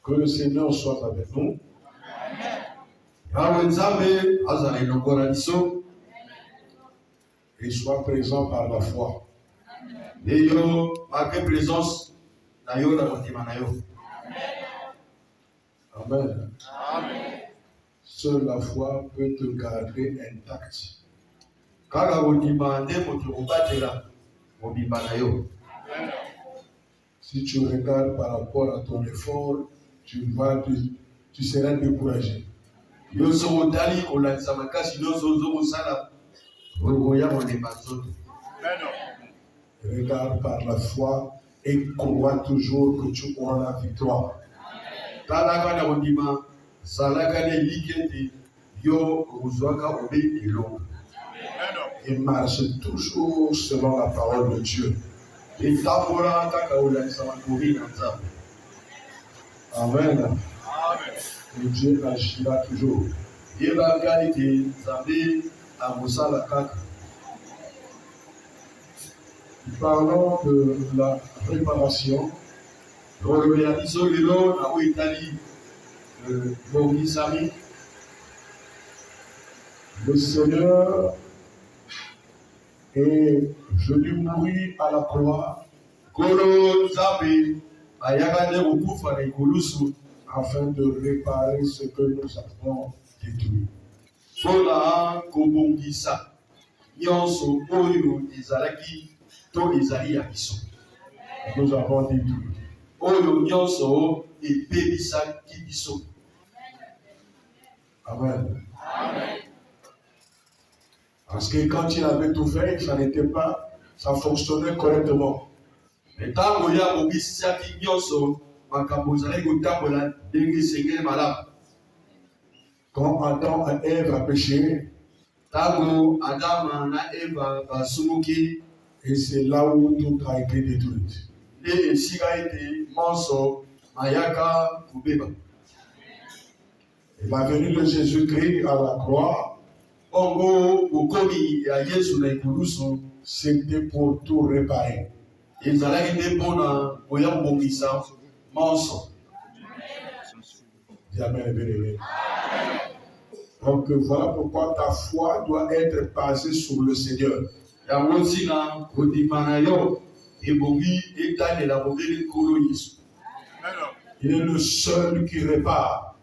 Que le Seigneur soit avec nous. Et soit présent par la foi. Amen. Seule la foi peut te garder intact. Si tu regardes par rapport à ton effort, tu seras découragé. Regarde par la foi et crois toujours que tu auras la victoire. Et marche toujours selon la parole de Dieu. Amen. Et Dieu agira toujours. Parlons de la préparation. Le Seigneur est venu mourir à la croix afin de réparer ce que nous avons détruit. Nous avons détruit. Amen. Parce que quand il avait tout fait, ça n'était pas, ça fonctionnait correctement. Quand Adam et Ève a péché, et c'est là où tout a été détruit. Et la venue de Jésus-Christ à la croix, c'était pour tout réparer. Amen. Donc voilà pourquoi ta foi doit être basée sur le Seigneur. Il est le seul qui répare.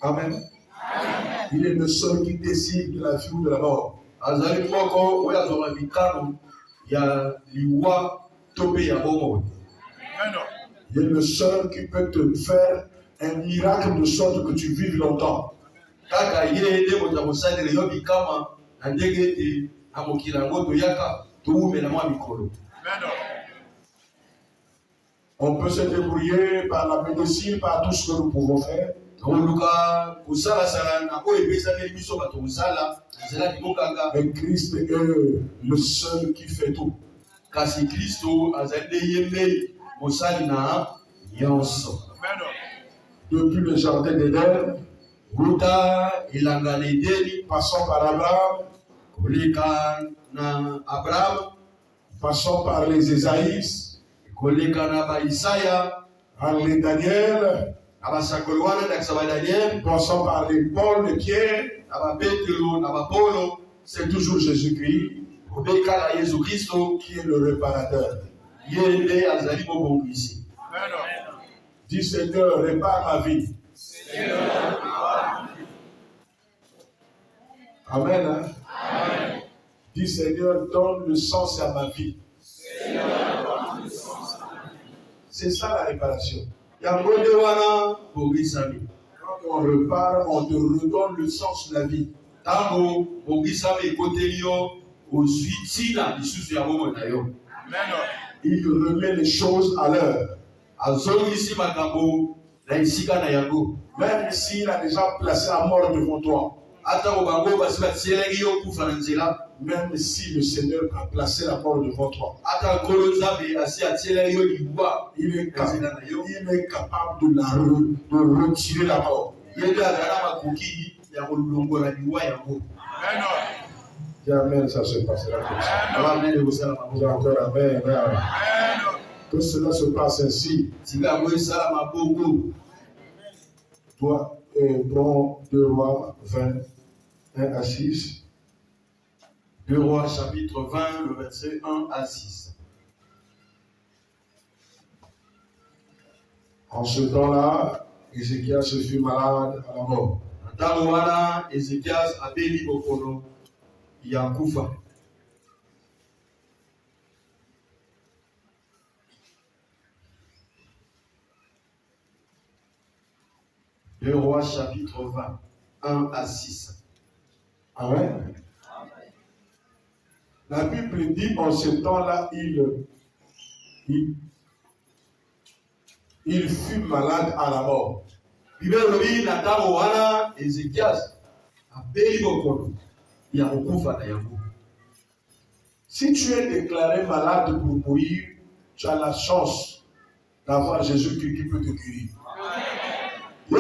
Amen. Il est le seul qui décide de la vie ou de la mort. Il est le seul qui peut te faire un miracle de sorte que tu vives longtemps. On peut se débrouiller par la médecine, par tout ce que nous pouvons faire. Mais Christ est le seul qui fait tout. Depuis le jardin d'Éden, passons par Abraham, passons par les Ésaïs, par les Daniel, passons par les Paul, les Pierre, c'est toujours Jésus-Christ qui est le réparateur. Dis Seigneur, répare ma vie. Amen. Hein? Amen. Dis Seigneur, donne le sens à ma vie. C'est ça la réparation. Quand on repart, on te redonne le sens de la vie. Il remet les choses à l'heure. Même s'il a déjà placé la mort devant toi. Même si le Seigneur a placé la mort devant toi. Il est capable de retirer la mort. Dis amen, ça se passera comme ça. Dis encore amen. Que cela se passe ainsi. Toi, prends 2 Rois 20, 1 à 6. 2 Rois chapitre 20, le verset 1 à 6. En ce temps-là, Ézéchias se fut malade à la mort. Ézéchias abeli bokono yakufa. Deux Rois chapitre 20, 1 à 6. Amen. La Bible dit en ce temps-là, il fut malade à la mort. Si tu es déclaré malade pour mourir, tu as la chance d'avoir Jésus-Christ qui peut te guérir. Tu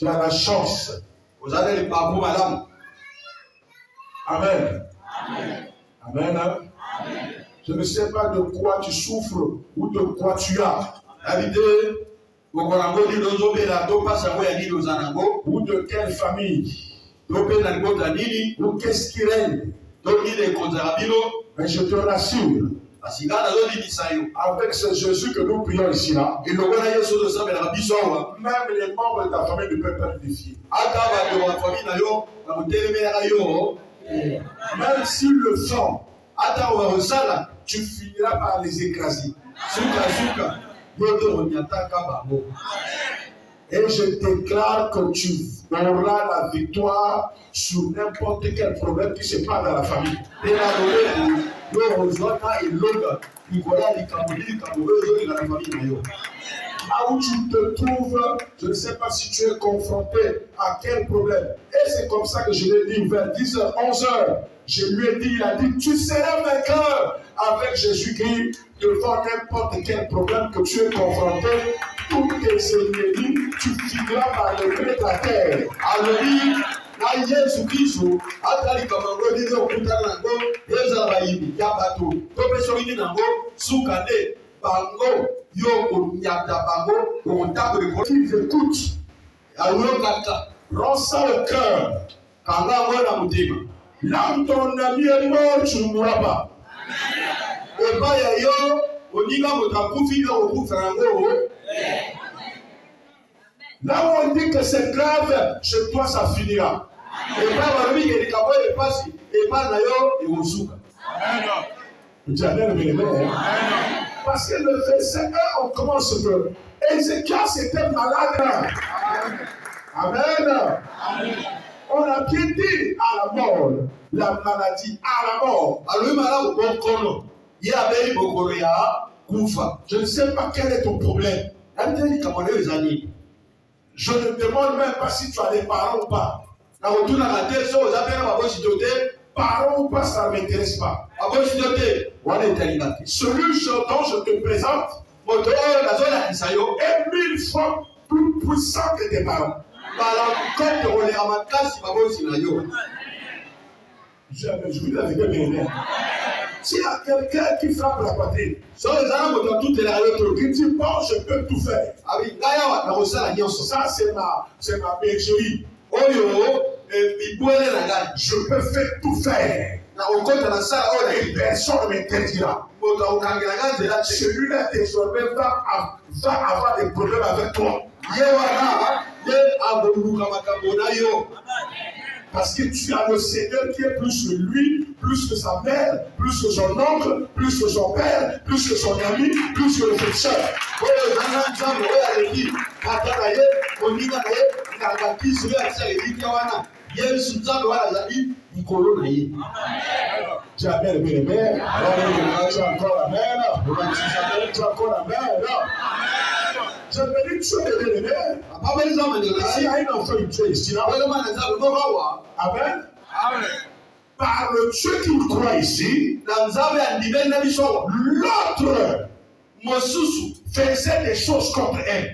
as la chance. Vous avez le parcours, madame. Amen. Amen. Amen. Je ne sais pas de quoi tu souffres ou de quoi tu as. Ou de quelle famille. Ou qu'est-ce qui règne. Mais je te rassure. Avec ce Jésus que nous prions ici là, même les membres de ta famille ne peuvent pas te défier. Même s'ils le font, tu finiras par les écraser. Et je déclare que tu auras la victoire sur n'importe quel problème qui se passe dans la famille. Là où tu te trouves, je ne sais pas si tu es confronté à quel problème. Et c'est comme ça que je l'ai dit vers 10h, 11h. Je lui ai dit, il a dit, tu seras vainqueur avec Jésus-Christ devant n'importe quel problème que tu es confronté. Tous tes ennemis, tu finiras par les mettre à terre. Alléluia. Na Yesu Kristo atali kamango ndizo okutana nango ezala bayimbi ya bato topesoli nango sukande bango yo konyata bango kontabe ko qu'ils écoutent. alors kaka Rends ça au cœur. kanga ngona mutima Là où ton ami est mort, tu ne mourras pas. eba ya yo oninga motakufi yo okufa nango. Là où on dit que c'est grave, chez toi ça finira. Parce que le verset 1, on commence que Ézéchias était malade. Amen. On a bien dit à la mort, la maladie à la mort. Je ne sais pas quel est ton problème. Je ne demande même pas si tu as des parents ou pas. Parents ou pas, ça ne m'intéresse pas. Celui dont je te présente est 1000 fois plus puissant que tes parents. Je vous dis la vérité, bien. S'il y a quelqu'un qui frappe la poitrine, qui dit bon, je peux tout faire. Ça, c'est ma bergerie. Je peux faire tout faire. Et personne ne m'interdira. Celui-là désormais va avoir des problèmes avec toi. Parce que tu as le Seigneur qui est plus que lui, plus que sa mère, plus que son oncle, plus que son père, plus que son ami, plus que le frère. Tu as bien aimé, tu as encore la mère, tu as encore la mère. Je me dis, tu es bien aimé. S'il y a une enfant, tu es ici là. Amen. Par le Dieu qui croit ici, l'autre faisait des choses contre elle.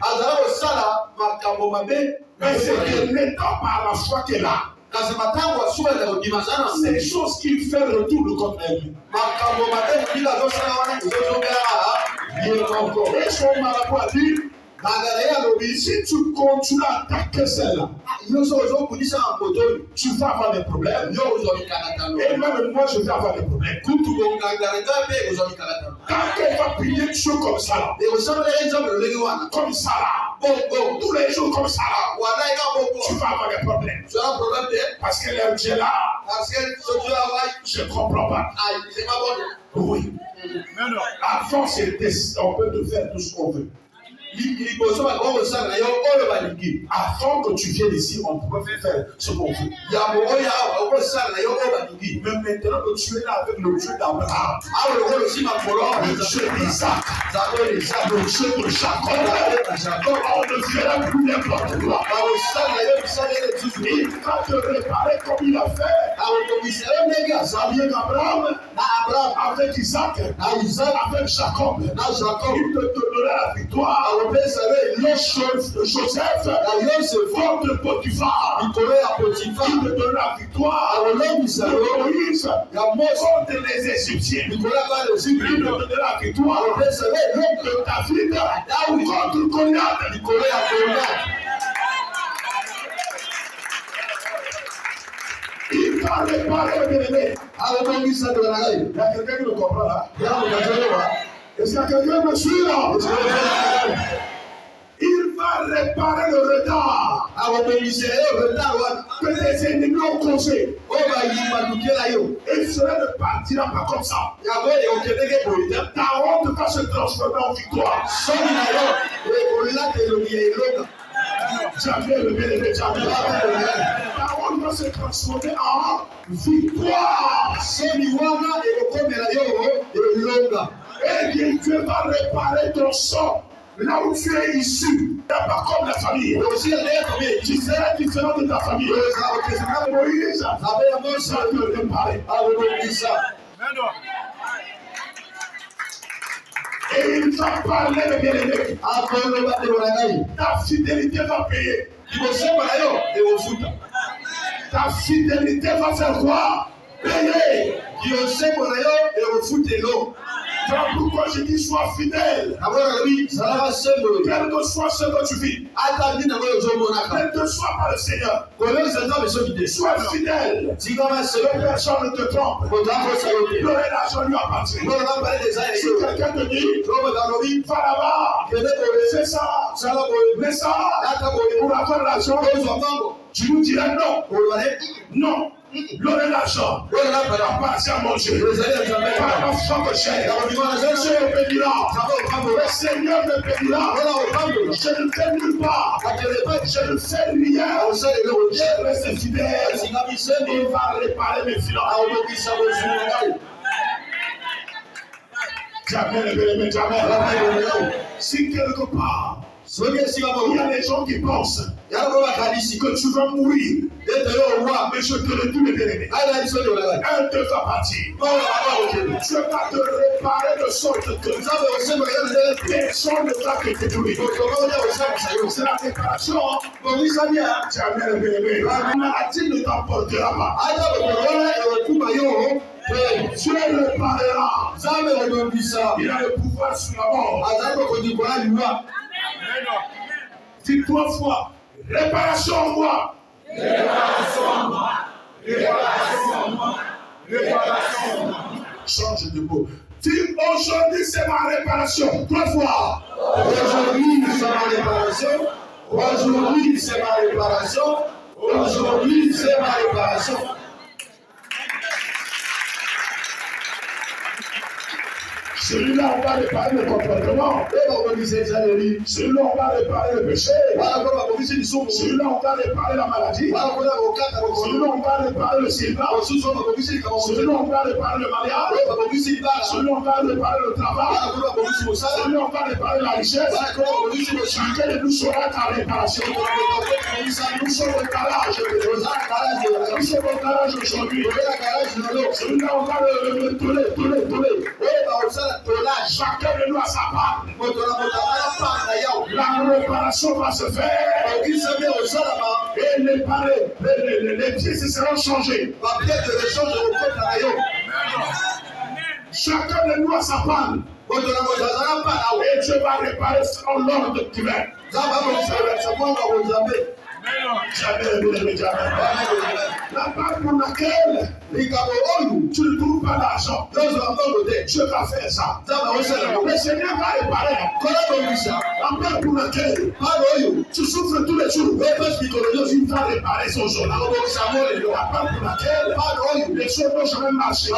Mais c'est n'étant par la foi qu'elle a. C'est des choses qu'il fait retour contre elle. Et son marabout a dit, si tu continues à attaquer celle-là, tu vas avoir des problèmes. Et même moi, je vais avoir des problèmes. Quand elle va prier Dieu comme ça, comme ça, tous les jours comme ça, tu vas avoir des problèmes. Parce qu'elle est Dieu là. Je ne comprends pas. Oui. Avant, on peut te faire tout ce qu'on veut. Avant que tu viennes ici, on pouvait faire ce qu'on veut. Mais maintenant que tu es là avec le Dieu d'Abraham, le Dieu d'Isaac, le Dieu de Jacob, on ne fera plus n'importe quoi. Il va te réparer comme il a fait avec Abraham, avec Isaac, avec Jacob. Il te donnera la victoire. Joseph, votre Potiphar, il te donne la victoire. Moïse, contre les Égyptiens, il te donne la victoire. David, contre Goliath. Il va réparer le bébé. Il y a quelqu'un qui me comprend là. Est-ce qu'il y a quelqu'un qui me suit là? Il va réparer le retard que les ennemis ont causé. Et cela ne partira pas comme ça. Ta honte va se transformer en victoire. Jamais le bien-aimé, jamais. Ta honte va se transformer en victoire. Et Dieu va réparer ton sang. Là où tu es issu, pas comme la famille. Tu seras différent de ta famille. Moïse, ça te réparer. Et il va parler de bien-aimé. Ta fidélité va payer. Ta fidélité va faire quoi? Payer. Voilà pourquoi je dis sois fidèle. Quel que soit ce que tu vis, quel que soit par le Seigneur, sois fidèle. Personne ne te trompe. L'argent lui appartient. Si quelqu'un te dit, va là-bas, fais ça, mets ça, pour avoir l'argent, tu nous diras non. Non. L'eau et l'argent appartient à mon Dieu. Par la foi que j'ai, Dieu me bénira. Le Seigneur me bénira. Je ne fais nulle part. Je ne fais rien. Je reste fidèle. Il va réparer mes finances. Jamais, jamais. Si quelque part, il y a des gens qui pensent que tu vas mourir. Mais je te le dis, mes bien-aimés. Un te va partir. Tu vas te réparer de sorte que personne ne va te détruire. C'est la réparation. Jamais, mes bien-aimés. La maladie ne t'emportera pas. Dieu réparera. Il a le pouvoir sur la mort. Dis 3 fois. Réparation en moi. Réparation en moi. Réparation en moi. Réparation en moi. Change de mot. Dis aujourd'hui c'est ma réparation. 3 fois. Aujourd'hui c'est ma réparation. Aujourd'hui c'est ma réparation. Aujourd'hui c'est ma réparation. Celui-là, on va réparer le comportement. Celui-là, on va réparer le péché. Celui-là, on va réparer la maladie. Celui-là, on va réparer le sida. Celui-là, on va réparer le mariage. Celui-là, on va réparer le travail. Celui-là, on va réparer la richesse. Chacun de nous sera ta réparation. Nous sommes au garage. Nous sommes au garage aujourd'hui. Celui-là, on va le tourner. Chacun de nous a sa part. La réparation va se faire. Et les pièces seront changées. Chacun de nous a sa part. Et Dieu va réparer en l'ordre divin. La part pour laquelle tu ne trouves pas d'argent, Dieu va faire ça. Le Seigneur va réparer. La part pour laquelle tu souffres tous les jours, il va réparer son jour. La part pour laquelle les choses n'ont jamais marché,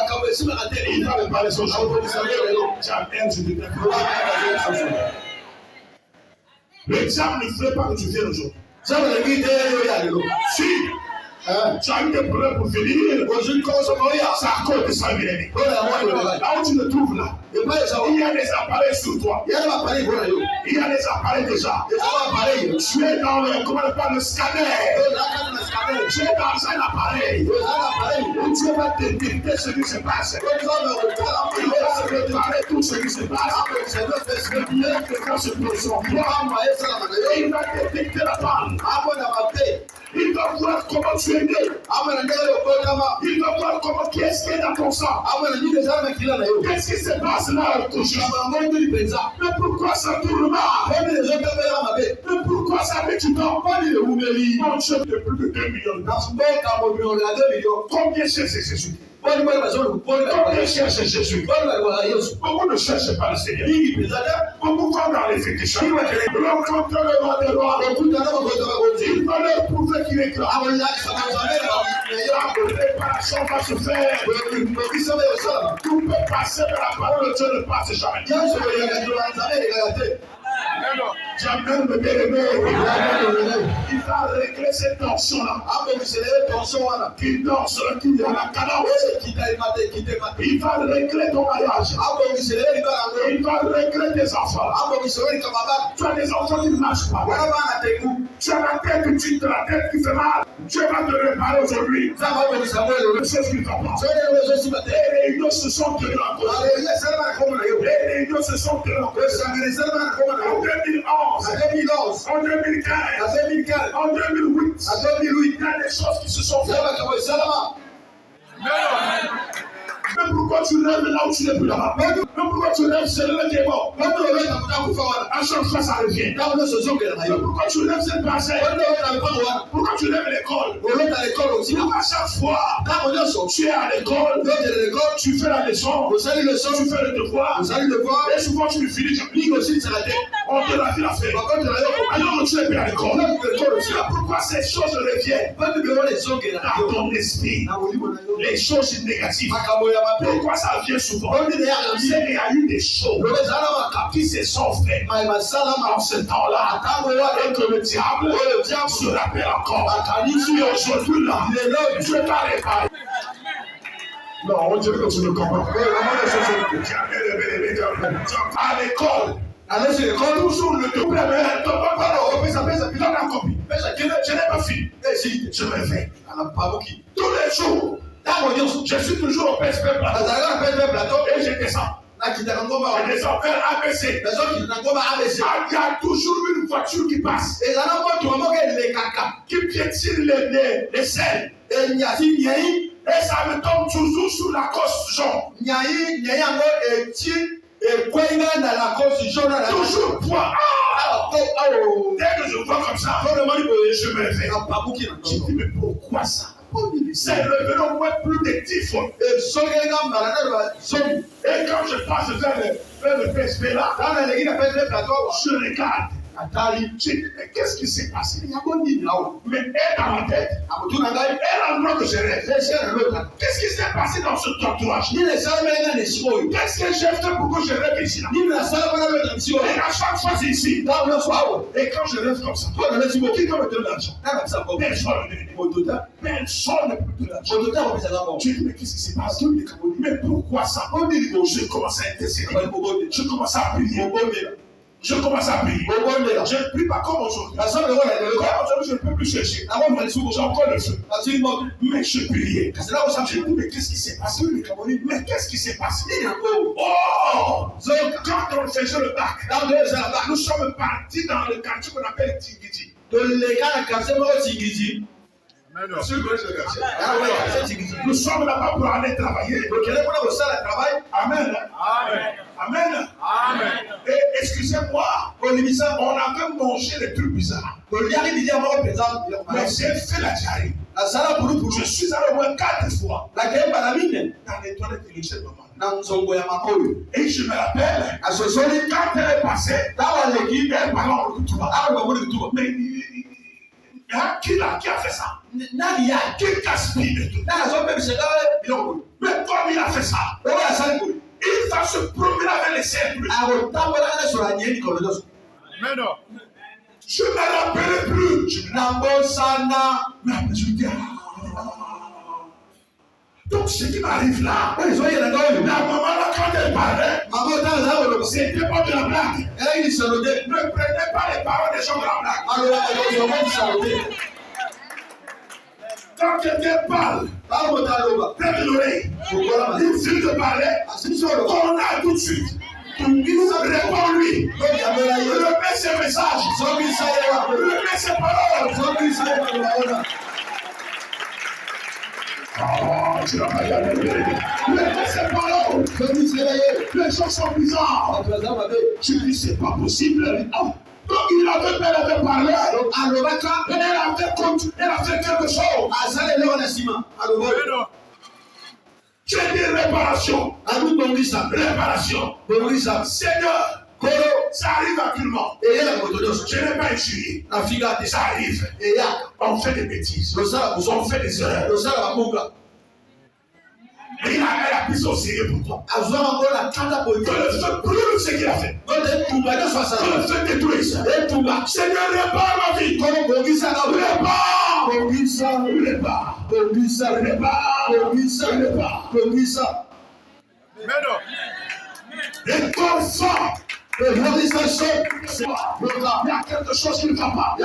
il va réparer son jour. Le diable ne ferait pas que tu viennes aujourd'hui. Si tu as eu des problèmes pour venir, c'est à cause de ça, bien-aimé. Là où tu te trouves là, il y a des appareils sur toi. Il y a des appareils déjà. Tu es dans le, comment on appelle, le scanner. Tu es dans un appareil où Dieu va te détecter ce qui se passe. Il va préparer tout ce qui se passe. Le bien que quand se pose son poids, il va détecter la panne. Il va voir comment tu es né. Il va voir comment qui est-ce qui est dans ton sang. Qu'est-ce qui se passe là aujourd'hui? Mais pourquoi ça tourne mal? Mais pourquoi ça fait du temps? Mon Dieu de plus de 2 millions. Combien c'est Jésus? Combien cherche Jésus? Beaucoup ne cherchent pas le Seigneur. Beaucoup vont dans les fétiches. Rencontre le roi des rois. Il va leur prouver qu'il est grand. La préparation va se faire. Tout peut passer, mais la parole de Dieu ne passe jamais. Jamais me bien-aimé. Il va régler cette tension-là. Qui danse, qui a la cadence. Il va régler ton mariage. Il va régler tes enfants. Tu as des enfants qui ne marchent pas. Tu as la tête qui fait mal. Dieu va te réparer aujourd'hui. Les choses qui ne vont pas. Les réunions se sont tenues encore. Les réunions se sont tenues encore. En 2011, en 2015, en 2008, il y a des choses qui se sont faites. Mais pourquoi tu lèves là où tu n'es plus là-bas? Mais pourquoi tu lèves celui qui est mort? À chaque fois ça revient. Mais pourquoi tu lèves cette parcelle? Pourquoi tu lèves l'école? Pourquoi à chaque fois tu es à l'école, tu fais la leçon, tu fais le devoir, et souvent tu le finis, on te l'a dit à faire. Alors que tu es plus à l'école. Pourquoi ces choses reviennent dans ton esprit? Les choses négatives. Pourquoi ça vient souvent? C'est qu'il y a eu des choses qui se sont faites en ce temps-là et que le diable se rappelle encore. Aujourd'hui là, Dieu va réparer. Non, on dirait que tu ne comprends pas. À l'école, toujours le double, mais ton papa l'a repris sa pièce, il en a copie. Je n'ai pas fini. Je me fais. Tous les jours. Je suis toujours au PSP plateau et je descends. Je descends vers ABC. Il y a toujours une voiture qui passe, qui piétine les selles. Et ça me tombe toujours sur la cosse jaune. Toujours poids. Dès que je vois comme ça, je me réveille. Je dis, mais pourquoi ça? C'est revenu au moins plus de 10 fois. Et quand je passe vers le PSP là, je regarde. Je dis, mais qu'est-ce qui s'est passé? Mais elle dans ma tête, elle en que je rêve. Qu'est-ce qui s'est passé dans ce entourage? Qu'est-ce que j'ai fait pour que je rêve ici là? Et à chaque fois c'est ici. Et quand je rêve comme ça, qui peut me donner l'argent? Personne ne peut me donner l'argent. Je dis, mais qu'est-ce qui s'est passé? Mais pourquoi ça? Je commence à intercéder. Je commence à prier. Je commence à prier. Je ne prie pas comme aujourd'hui. Aujourd'hui, je ne peux plus chercher. J'ai encore le feu. Mais je priais. J'ai dit, mais qu'est-ce qui s'est passé? Mais qu'est-ce qui s'est passé? Oh! Quand on faisait le bac, nous sommes partis dans le quartier qu'on appelle Tingiti. Nous sommes là-bas pour aller travailler. Amen. Amen. Amen. Et excusez-moi, on avait mangé des trucs bizarres. Mais j'ai fait la diarrhée. Je suis allé au moins 4 fois dans les toilettes de cette maman. Et je me rappelle, quand elle est passée, elle parlait en Rukutuba. Mais qui a fait ça? Qui gaspille de tout? Mais comme il a fait ça, il va se promener avec les cercles. Mais non. Je ne me rappelais plus. Mais après, je me dis, donc ce qui m'arrive là, la maman là, quand elle parlait, c'était pas de la blague. Ne prenez pas les paroles des gens de la blague. Quand quelqu'un parle, près de l'oreille, il suffit de parler, on a tout de suite. Réponds-lui. Remets ses messages. Remets ses paroles. Oh, tu n'as pas y aller. Remets ses paroles. Les gens sont bizarres. Je dis, c'est pas possible. Donc il avait parlé. Elle a fait quelque chose. J'ai dit réparation. Réparation. Seigneur, ça arrive actuellement. Je n'ai pas échoué. Ça arrive. On fait des bêtises. On fait des erreurs. Mais elle a pris son sérieux pour toi. Que le feu brûle ce qu'il a fait. Que le feu détruise. Seigneur, répare ma vie. Répare. Mais non. Et confort. Il y a quelque chose qui ne va pas.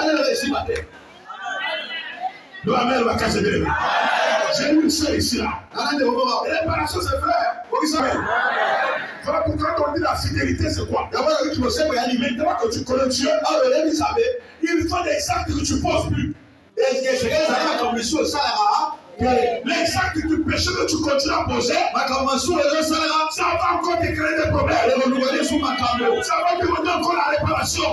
Le Amen va casser de lui. J'ai une seule ici là. Réparation, c'est vrai. Voilà pourquoi on dit la fidélité, c'est quoi? Maintenant que tu connais Dieu, il faut des actes que tu ne poses plus. Les actes du péché que tu continues à poser, ça va encore te créer des problèmes. Ça va te demander encore la réparation.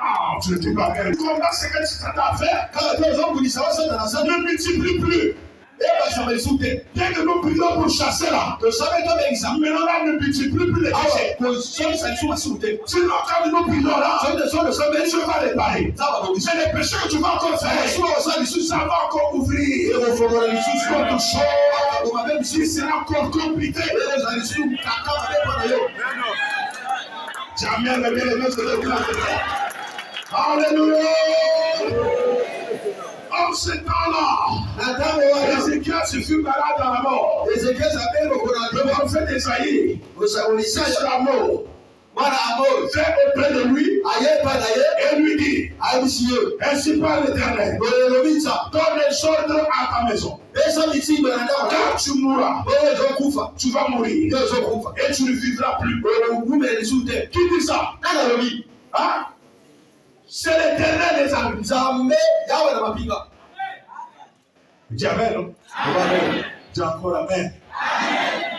Ah, tu ne dis pas bien. Comment c'est que tu t'attends à faire? Ne multiplie plus. Dès que nous prions pour chasser là, maintenant là, ne multiplie plus les péchés. Sinon, quand nous prions là, Dieu va réparer. C'est les péchés que tu vas encore faire. Ça va encore ouvrir. Autre chose, même si c'est encore compliqué. Jamais le bien-aimé se déclare. Alléluia. En ce temps-là, Ézéchiel se fut malade dans la mort. Le prophète d'Esaïe, c'est la mort. Fait auprès de lui et lui dit, ainsi parle l'Éternel, donne les ordres à ta maison. Quand tu mourras, tu vas mourir et tu ne vivras plus. Qui dit ça? Hein? C'est l'Éternel des armées. Dis Amen. Dis encore Amen.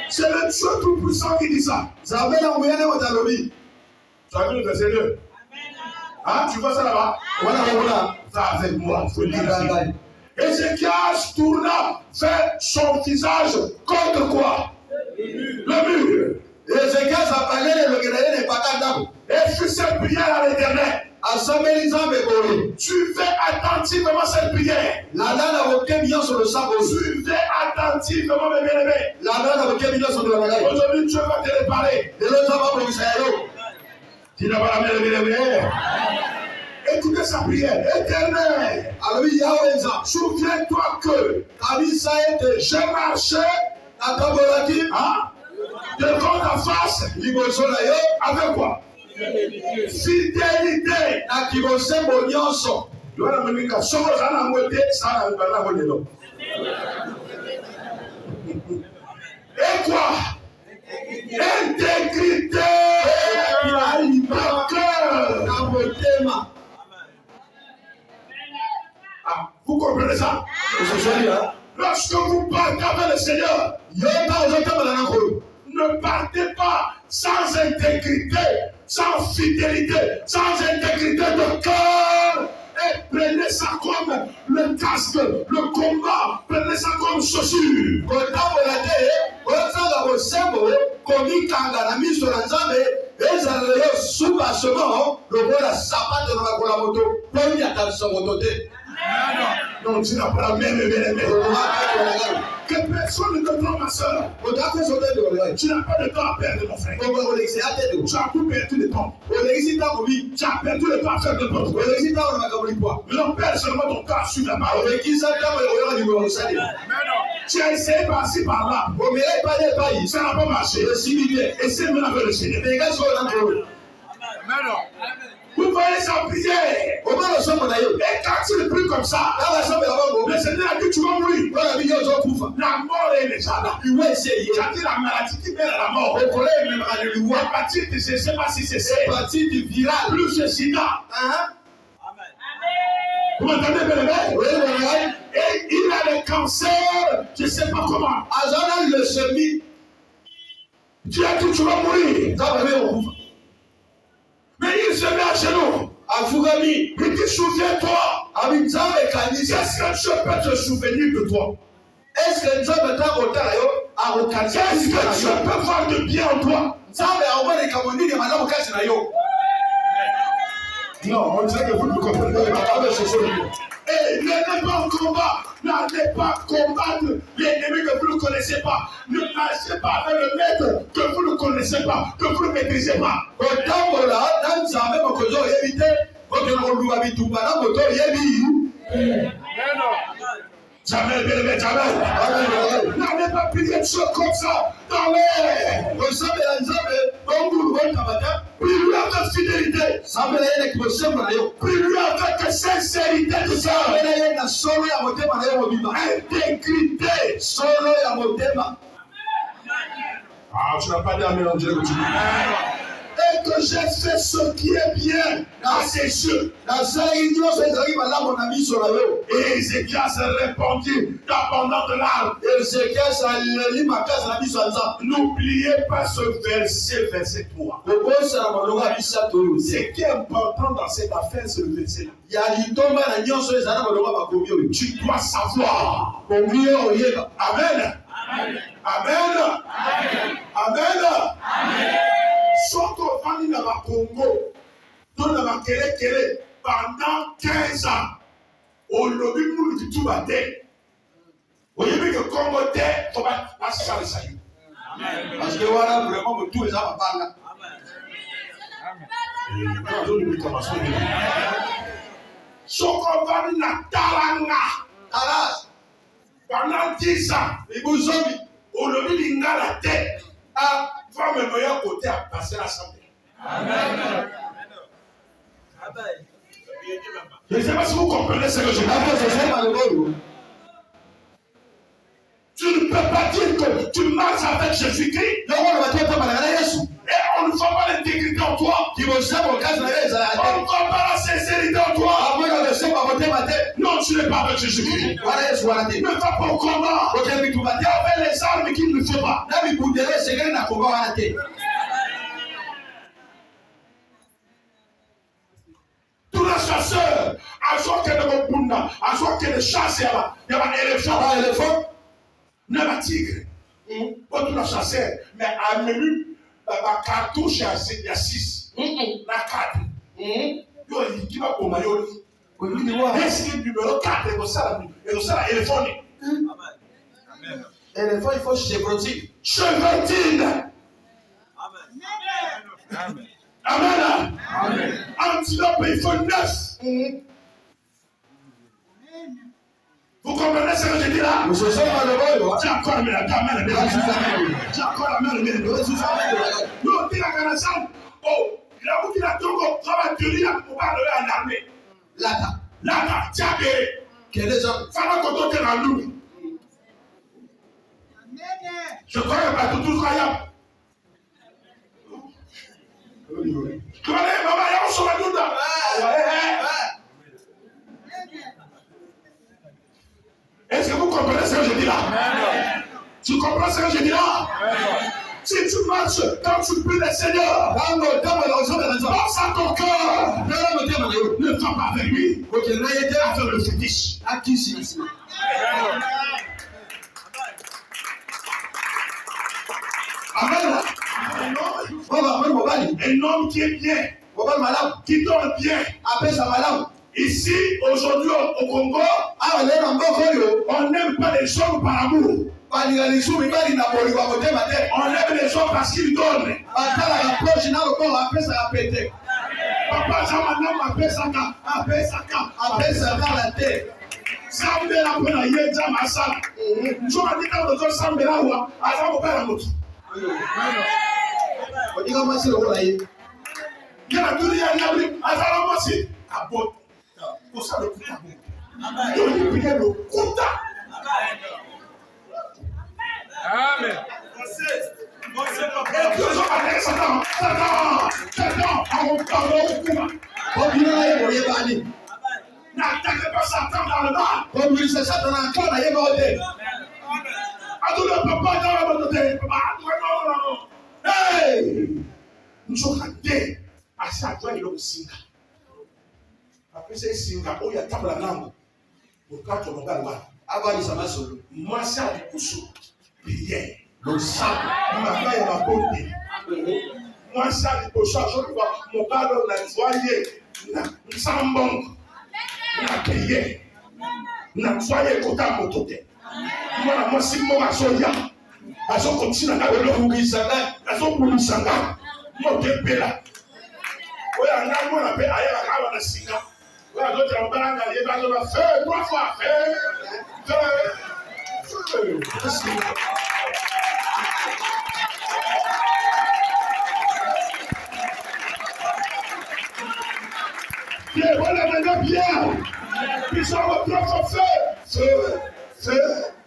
C'est le Dieu Tout-Puissant qui dit ça. Tu as vu le verset 2? Hein? Tu vois ça là-bas? Voilà. Ça avec moi, il faut le dire. Ézéchiel tourna vers son visage contre quoi? Le mur. Et fit cette prière à l'Éternel. Tu fais attentivement cette prière. Tu fais attentivement mes bien-aimés. Aujourd'hui, Dieu va te réparer. Tu n'as pas la bien-aimée. Écoutez sa prière. Éternel, souviens-toi que j'ai marché devant ta face, avec quoi? Fidélité. Et quoi? Intégrité. Ah, vous comprenez ça? Lorsque vous partez avec le Seigneur, ne partez pas sans intégrité, sans fidélité, sans intégrité de cœur. Et prenez ça comme le casque, le combat, prenez ça comme chaussure. Non, tu n'as pas la même bien-aimée. Que personne ne te prend ma soeur. Tu n'as pas de temps à perdre, mon frère. Tu as tout perdu le temps. Tu as perdu le temps à faire n'importe quoi. Non, perds seulement ton temps sur la parole. Tu as essayé par-ci, par-là. Ça n'a pas marché. Essaye maintenant avec le Seigneur. Vous voyez sa prière. Et quand tu le pries comme ça, le Seigneur a dit tu vas mourir. La mort est déjà là. Tu as dit la maladie qui mène à la mort. L'hépatite, je ne sais pas si c'est l'hépatite virale. Plus le sida. Vous m'entendez, bien aimé? Et il a le cancer, je ne sais pas comment. Tu as dit tu vas mourir. Mais il se met à genoux. Il dit souviens-toi. Qu'est-ce que Dieu peut te souvenir de toi? Qu'est-ce que Dieu peut voir de bien en toi? Non, on dirait que vous ne comprenez pas. Et n'allez pas en combat. N'allez pas combattre l'ennemi que vous ne connaissez pas. Ne marchez pas avec le maître que vous ne connaissez pas, que vous ne maîtrisez pas. Jamais, bien aimé, jamais. N'allez pas prier de choses comme ça dans l'air. Prie-lui avec fidélité. Prie-lui avec sincérité de cœur. Intégrité. Ah, tu n'as pas dit amen en Dieu que tu dis. Et que j'ai fait ce qui est bien à ses yeux. Et Ézéchias répondit d'abondant de larmes. N'oubliez pas ce verset 3. Ce qui est important dans cette affaire, c'est le verset là. Tu dois savoir. Amen. Amen. Amen. Soit on va dans le Congo, dans le Kélé, pendant 15 ans, au lobby nous dit tout va terre. Vous voyez que Congo terre, on va passer ça le salut. Parce que voilà vraiment tous les gens parlent là. Soit on va dans la Talanga, pendant 10 ans, au lobby il a la tête. Va me meilleur côté à passer l'assemblée. Amen. Je ne sais pas si vous comprenez ce que je dis. Tu ne peux pas dire que tu marches avec Jésus-Christ. Et on ne voit pas l'intégrité en toi. On ne voit pas la sincérité en toi. Non, tu n'es pas avec Jésus-Christ. Ne va pas au combat. Il y avait les armes qu'il ne faut pas. Tous les chasseurs, à chaque fois qu'il y a des chasseurs, il y a un éléphant, il y a un tigre. Pas tous les chasseurs, mais à menu, la cartouche, il y a 6. La carte. Il y a un maillot. Est-ce que le numéro 4 est ça, l'éléphant? L'éléphant, il faut chevrotine. Chevrotine. Amen. Amen. Antilope, il faut 9. Vous comprenez ce que je dis là? Nous sommes malheureux. J'ai encore la main. J'ai encore la main. Nous, on dit la canassan. Oh, il a beaucoup de temps qu'on va tenir pour parler à l'armée. Là, tiens, Quel est ça? Fala qu'on doit tenir en nous. Je crois que pas tout croyable. Tu vas aller, maman, il y a un sauvé tout là. Est-ce que vous comprenez ce que je dis là? Tu comprends ce que je dis là? Si tu marches quand tu pries le Seigneur, pense à ton cœur. Ne va pas avec lui. Avec le fétiche. Amen. Un homme qui est bien, qui dort bien. Ici, aujourd'hui, au Congo, on n'aime pas les hommes par amour. On aime les hommes parce qu'ils donnent. Papa, Jean-Madame appelle ça la terre. Sambela pena yeja masala. Njo andika ndo sambela wa azamu para moto. Odika masilo wala ye. Yana dunia nyabri azala masi abot. Kosa le kuta. Yo ni pike lo kuta. Amen. N'attaquez pas Satan dans le mal. Comme il se Satan encore na yeba ode. Adule papa dans le monde. Papa. Hey! Nchokande asajwa ilo singa. Apese singa oya tabla nango. Ukato mobali. Abali sama solo. Mwasa dikusu. Bien. Le sang. Mama ya makonde. Mwasa dikusu. Mon père l'a joyé. Nsambongo. Na payé. Na joyé kota motote. Mwana mwasi mwa soya. Azo continue na welo kugisanga. Azo kulisanga. Mote pela. Oya na mwana pe ayela kawa na singa. Oya zote na baranga yeba zo fait 3 fois fait. Pierre, voilà maintenant Pierre. Puis ça va trop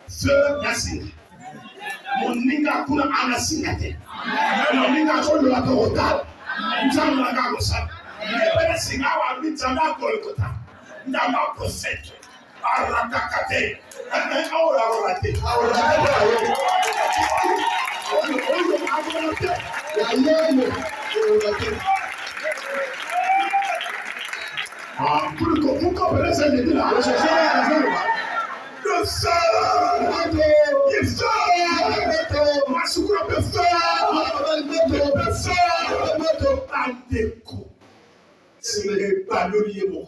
feu, merci. Mon ninga kuna anasinga te. Mon ninga so la total. Nzamba la gagosa. Ebe singa wa bitanga kolkota. Ndama prophète. Aradakate. Aurate. Pour que vous compreniez ce que je dis là, le sang, il fait, ma soucoupe peut faire, un déco. C'est pas le lieu.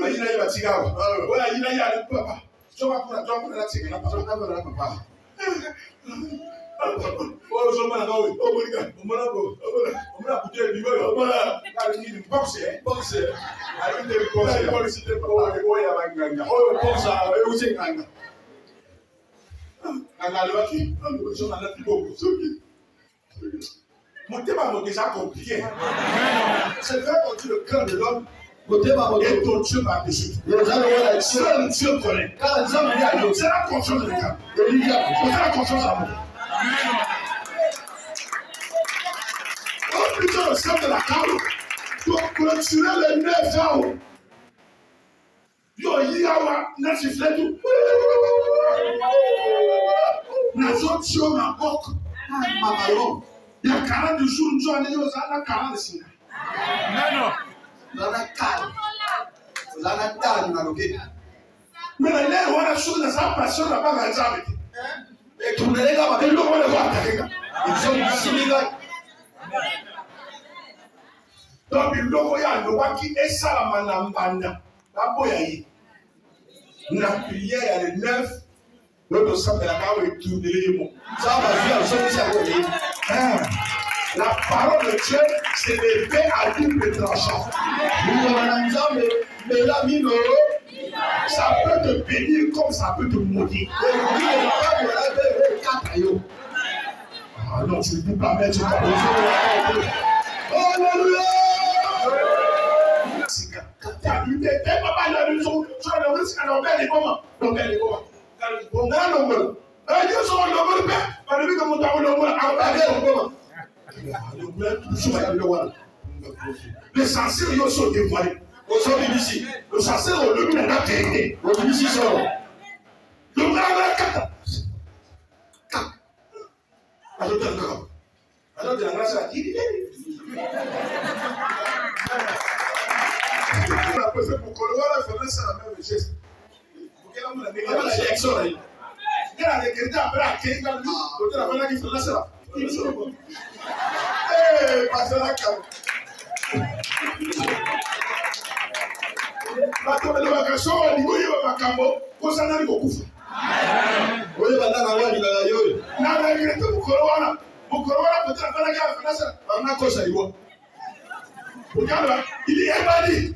Ayina iba tigawa. Oya ayina ya ni papa. Joma kuna na tiga na papa. Oh, je m'en vais. Oh, mon gars. On m'a coupé le niveau. On m'a dit boxer. Avec des boxers. Oh, boxer. Oh, c'est ganga. Ganga le baki. Je m'en ai plus beaucoup. Mon thème est déjà compliqué. C'est faire quand tu le cœur de l'homme. Et ton Dieu par-dessus. Seul Dieu connaît. C'est la confiance de l'État. C'est la confiance à moi. Oh putain, le sang de la cave. Pour clôturer les 9 ans. Yo, yawa, n'a sifflé tout. N'a zone sur ma boque. Maman, il y a 40 jours, nous allons dire, ça a 40 signes. Non. Lana calme. Lana calme na loke. Mais là, on a chose de sa passion là-bas dans les arbres. Et tu ne l'as pas. Et l'homme, on le voit attaquer. Ils sont similaires. Donc, l'homme, il y a le roi qui est salamanambanda. La boyaï. La prière, il y a les 9. L'autre sang de la cave est tourné les mots. Ça va faire, je vais vous La parole de Dieu, c'est l'épée à double tranchant. Ça peut te bénir comme ça peut te maudire. Ah non, tu ne peux pas mettre ta maison. Alléluia! Les sorciers sont dévoilés. Le sorcier au début n'a pas gagné. Le il est invali.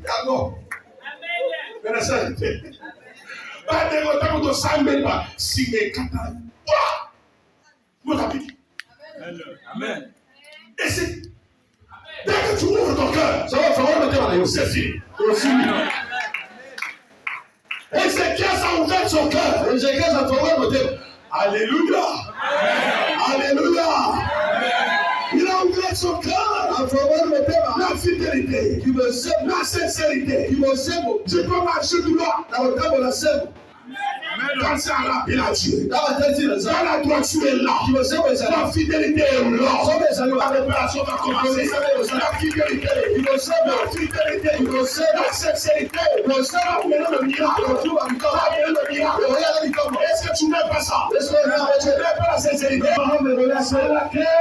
Amen. Et c'est dès que tu ouvres ton cœur, ça va falloir c'est fini. Ézéchiel a ouvert son cœur. Alléluia. Alléluia. Il a ouvert son cœur en faveur de la fidélité, la sincérité. Je peux marcher droit dans le temps de la scène. Quand c'est à la Dieu. Dans la droiture est là. La fidélité est là. La réparation va commencer. La fidélité. La fidélité. La sincérité. Le miracle. Le miracle. Est-ce que tu n'aimes pas ça? Est-ce que tu n'aimes pas la sincérité? C'est laquelle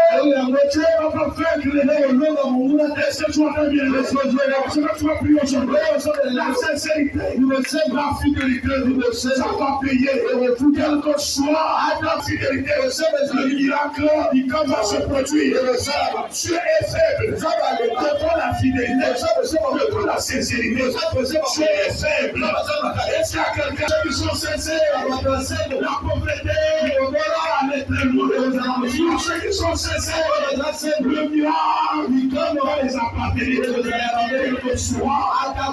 Dieu va pas faire que les gens est-ce que tu vas bien? Est-ce que tu vas prier aujourd'hui? La sincérité. La fidélité. Ça va payer. Quel que soit la fidélité, le miracle, quand va se produire, Dieu est faible. Devant la fidélité, devant la sincérité, Dieu est faible. Est-ce qu'il y a quelqu'un qui sont sincères? La pauvreté, ceux qui sont sincères, le miracle va les appartenir. Quel que soit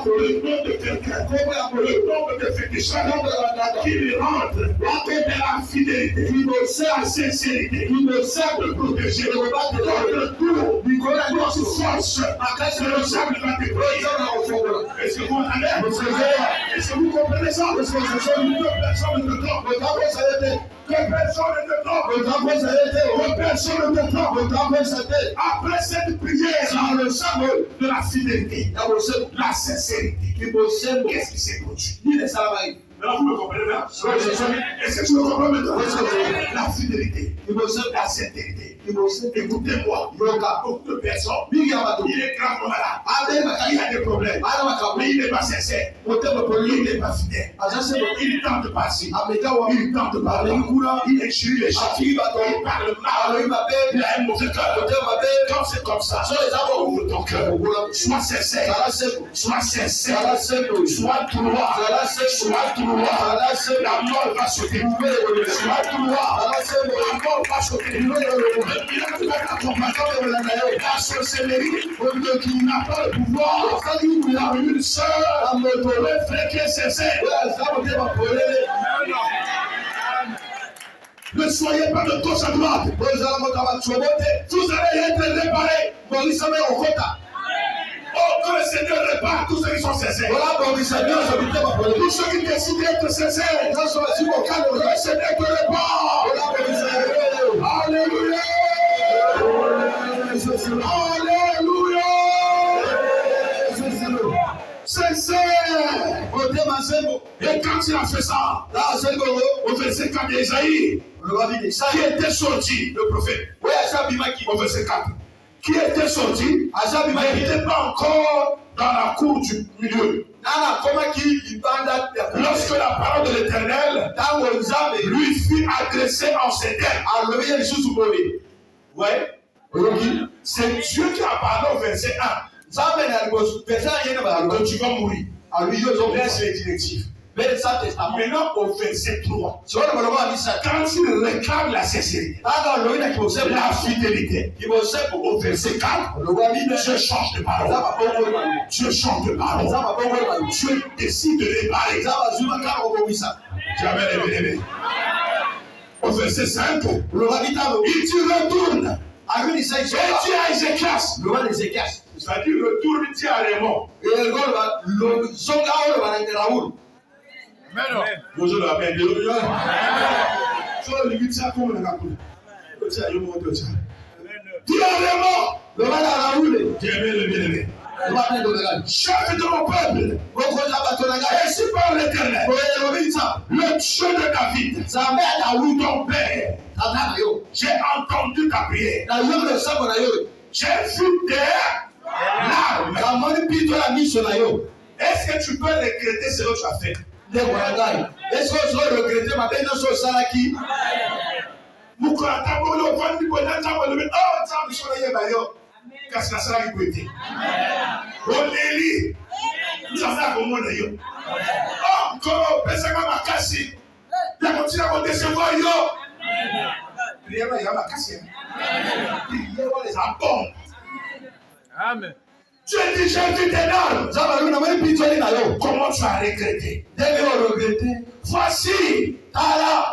le nom de quelqu'un, le nom de féticheur, qui rentre de la fidélité, il sait la sincérité, il sait de protéger, il va te donner le tour, il connaît notre force, le sable va te protéger. Est-ce que vous entendez? Est-ce que vous comprenez ça? Est-ce que ce sont deux personnes de temps? Deux personnes de temps. Après cette prière, le sable de la fidélité, la sincérité, qu'est-ce qui s'est produit? Alors vous me comprenez bien? Est-ce que tu me comprends maintenant? La fidélité, la sincérité. Écoutez-moi, il y a beaucoup de personnes. Il est gravement malade. Il a des problèmes. Mais il n'est pas sincère. Il n'est pas fidèle. Il tente de passer. Il tente de parler. Il écrit les gens. Il parle mal. Il a un mauvais cœur. Quand c'est comme ça, ouvre ton cœur. Sois sincère. Sois sincère. Sois droit. La mort va se dérouler. Sois droit. La mort va se dérouler. La sorcellerie qui n'a pas le pouvoir, il a une sœur, le frère qui est sincère. Ne soyez pas de gauche à droite. Vous allez être réparés. Oh, que le Seigneur répare tous ceux qui sont sincères. Tous ceux qui décident d'être sincères. Que le Seigneur te répare. Alléluia. Alléluia. Sincère. Et quand il a fait ça, au verset 4 d'Ésaïe, qui était sorti, le prophète, au verset 4, qui était sorti, mais il n'était pas encore dans la cour du milieu. Lorsque la parole de l'Éternel lui fut adressée en ces termes. Ouais. C'est Dieu qui a parlé au verset 1. Que tu vas mourir. Laisse les directives. Maintenant au verset 3. Quand il réclame la sincérité, la fidélité, au verset 4, Dieu change de parole. Dieu change de parole. Dieu décide de réparer. Jamais aimé. Au verset 5, il dit retourne. Et dit à Ézéchias. C'est-à-dire retourne, dit à Raymond. Bonjour la paix. Dis à Raymond. Bien-aimé, le bien-aimé. Chef de mon peuple, ainsi par l'Éternel, le Dieu de David, ton père, j'ai entendu ta prière, j'ai vu tes larmes. Est-ce que tu peux regretter ce que tu as fait? Est-ce que tu peux regretter ma peine sur Salaki? Qu'est-ce que ça a été? On élit. Nous avons commandé yo. Oh, comment personne m'a cassé. La continue à décevoir yo. Prière il y a ma cassé. Prière les abons. Amen. Tu es déjà vu tes larmes. Comment tu as regretté? Voici,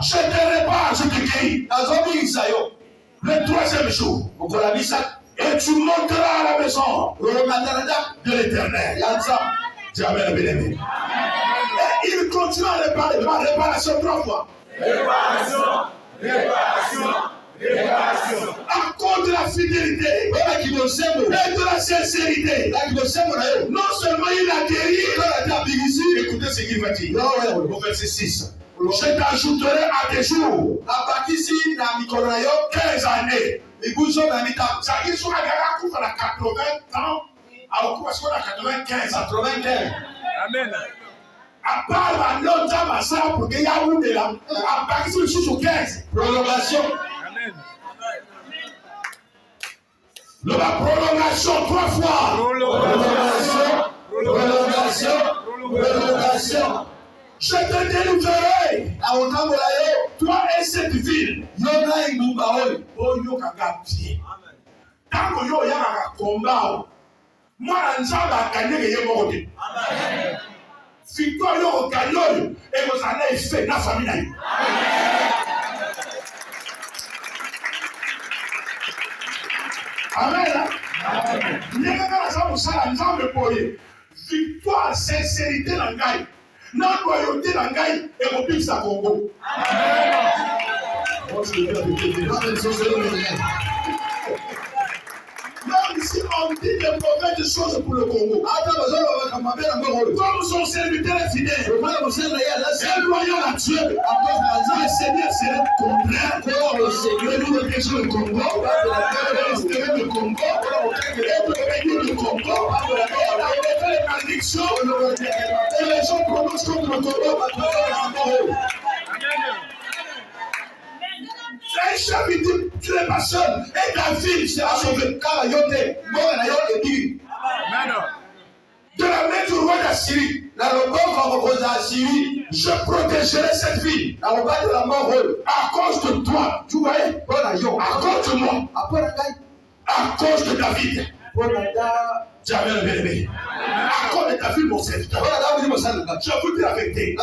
je te répare, je te guéris. Le troisième jour, et tu monteras à la maison de l'Éternel. Jamais bien-aimé. Et il continue à réparer, par réparation 3 fois. Réparation. À cause de la fidélité et de la sincérité. Non seulement il a guéri, écoutez ce qu'il va dire. Au verset 6. Je t'ajouterai à tes jours 15 années. C'est-à-dire que si on a 80 ans, on a 95. Amen. À part la note d'Amasa pour qu'il y ait un de là, à partir de 15. Prolongation. Amen. La prolongation 3 fois. Prolongation. Je te délivrerai. Toi et cette ville. Tant que yo yaka combat, moi nzamba akanye ke yemo kote. Amen. Victoire yo gagnyo et vous allez faire la famille nayo. Amen. Amen. Nyaka za musala nzambe boye. Victoire, sincérité na ngai. Na loyauté na ngai et ko pisa Congo. Amen. Même si on dit de mauvaises choses pour le Congo, comme son serviteur est fidèle, c'est loyal à Dieu. Le Seigneur serait contraire. Nous représentons le Congo, le Congo, le Congo, les malédictions, et les gens prononcent contre le Congo. Un chef il dit, tu n'es pas seul, et ta ville sera sauvée. De la main du roi d'Assyrie, je protégerai cette ville à cause de toi. Tu vois, à cause de moi, à cause de David. Jamais le bien-aimé. À cause de David, mon serviteur. Je vous dis la vérité.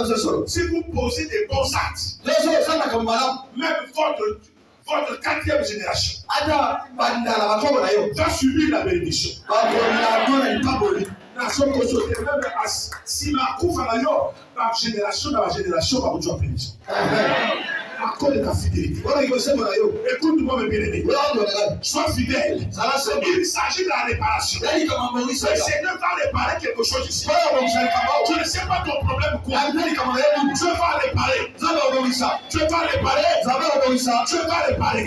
Si vous posez des bons actes, même votre 4e génération va subir la bénédiction. Si ma génération dans la génération va vous bénédiction. À cause de ta fidélité. Écoute-moi, mes bien-aimés. Sois fidèle. Il s'agit de la réparation. Le Seigneur va réparer quelque chose ici. Tu ne sais pas ton problème quoi. Dieu va réparer. Tu vas réparer. Dieu va réparer.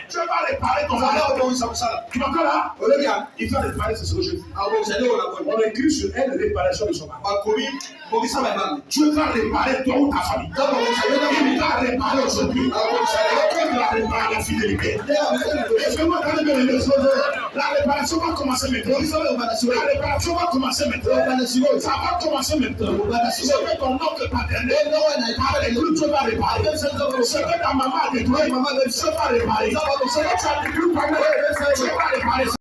Dieu va réparer ton mari. Tu m'entends là? Il va réparer, c'est ce que je dis. On écrit sur elle réparation de son mari. Dieu va réparer toi ou ta famille. Il va réparer aujourd'hui. Il va réparer la fidélité. La réparation va commencer maintenant. La réparation va commencer maintenant. Ça va commencer maintenant. C'est que ton oncle paternel, Dieu va réparer. C'est que ta maman a détruit, Dieu va réparer. C'est que tu as détruit, Dieu va réparer.